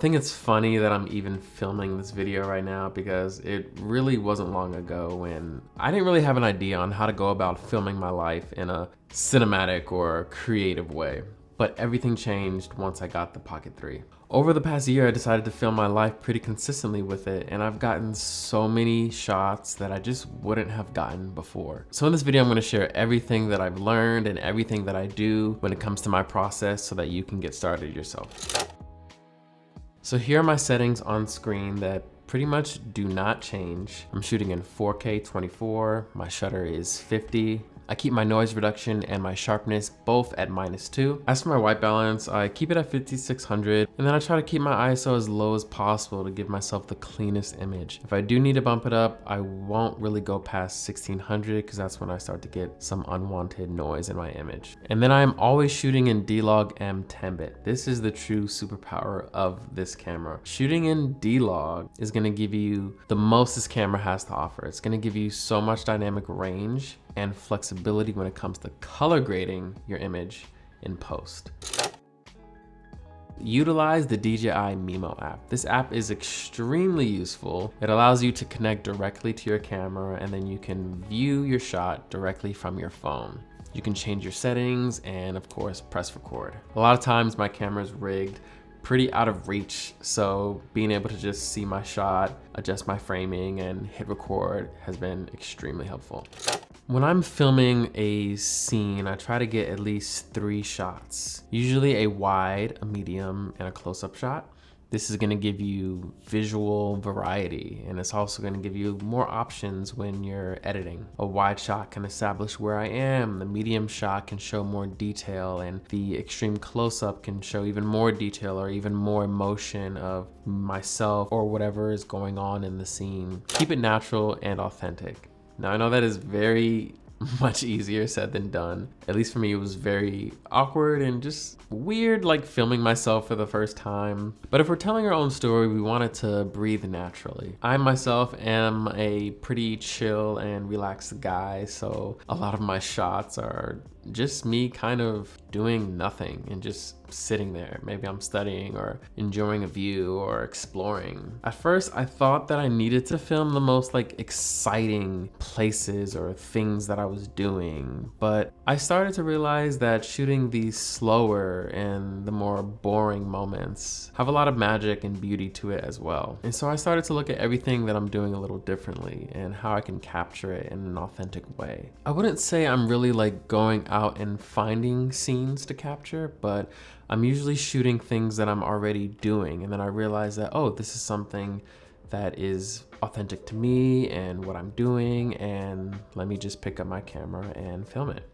think it's funny that I'm even filming this video right now because it really wasn't long ago when I didn't really have an idea on how to go about filming my life in a cinematic or creative way. But everything changed once I got the Pocket 3. Over the past year, I decided to film my life pretty consistently with it, and I've gotten so many shots that I just wouldn't have gotten before. So in this video, I'm gonna share everything that I've learned and everything that I do when it comes to my process so that you can get started yourself. So here are my settings on screen that pretty much do not change. I'm shooting in 4K 24, my shutter is 50. I keep my noise reduction and my sharpness both at -2. As for my white balance, I keep it at 5600, and then I try to keep my ISO as low as possible to give myself the cleanest image. If I do need to bump it up, I won't really go past 1600 because that's when I start to get some unwanted noise in my image. And then I'm always shooting in D-Log M 10-bit. This is the true superpower of this camera. Shooting in D-Log is gonna give you the most this camera has to offer. It's gonna give you so much dynamic range and flexibility when it comes to color grading your image in post. Utilize the DJI Mimo app. This app is extremely useful. It allows you to connect directly to your camera, and then you can view your shot directly from your phone. You can change your settings and of course press record. A lot of times my camera is rigged pretty out of reach, so being able to just see my shot, adjust my framing, and hit record has been extremely helpful. When I'm filming a scene, I try to get at least 3 shots, usually a wide, a medium, and a close-up shot. This is gonna give you visual variety, and it's also gonna give you more options when you're editing. A wide shot can establish where I am, the medium shot can show more detail, and the extreme close-up can show even more detail or even more emotion of myself or whatever is going on in the scene. Keep it natural and authentic. Now I know that is very much easier said than done. At least for me, it was very awkward and just weird, like filming myself for the first time. But if we're telling our own story, we want it to breathe naturally. I myself am a pretty chill and relaxed guy, so a lot of my shots are just me kind of doing nothing and just sitting there. Maybe I'm studying or enjoying a view or exploring. At first, I thought that I needed to film the most like exciting places or things that I was doing, but I started to realize that shooting these slower and the more boring moments have a lot of magic and beauty to it as well. And so I started to look at everything that I'm doing a little differently and how I can capture it in an authentic way. I wouldn't say I'm really like going out and finding scenes to capture, but I'm usually shooting things that I'm already doing, and then I realize that, oh, this is something that is authentic to me and what I'm doing, and let me just pick up my camera and film it.